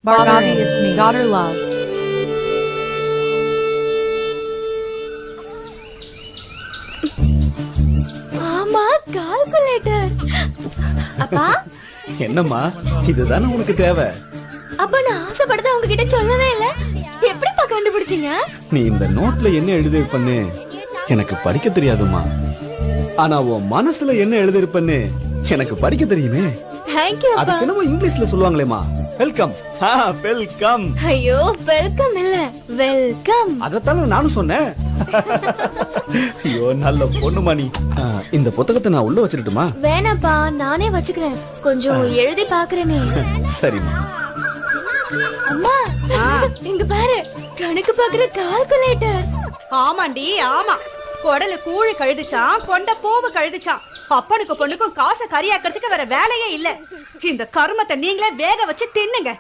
Bhargavi, it's me. Daughter love. ஆமா, calculator. அப்பா, என்னம்மா இதுதானே உனக்கு தேவை? அப்பா நான் ஆசைப்படுறத உங்ககிட்ட சொல்லவே இல்ல. எப்படிப்பா கண்டுபிடிச்சீங்க? நீ இந்த நோட்ல என்ன எழுதிருப்பன்னு எனக்கு படிக்க தெரியாதுமா. ஆனா உன் மனசுல என்ன எழுதிருப்பன்னு எனக்கு படிக்க தெரியுமே. Thank you அப்பா. அதுக்கு என்னமோ இங்கிலீஷ்ல சொல்லுவாங்களேமா, வெல்கம். வெல்கம். ஐயோ, வெல்கம் இல்ல, வெல்கம். அதத்தானே நானும் சொன்னேன். ஐயோ நல்ல பொண்ணுமா நீ. இந்த புத்தகத்தை நான் உள்ள வச்சிரட்டுமா? வேணாப்பா, நானே வச்சுக்கிறேன். கொஞ்சம் எழுதி பாக்குறேனே. சரிம்மா. அம்மா, இங்க பாரு, கணக்கு பாக்குற கால்குலேட்டர். ஆமாண்டி ஆமா. குடல கூழு கழுதுச்சான், கொண்ட பூவு கழுதுச்சான். அப்பனுக்கு பொண்ணுக்கும் காசை கரியாக்கிறதுக்கு வேற வேலையே இல்ல. இந்த கருமத்தை நீங்களே வேக வச்சு தின்னுங்க.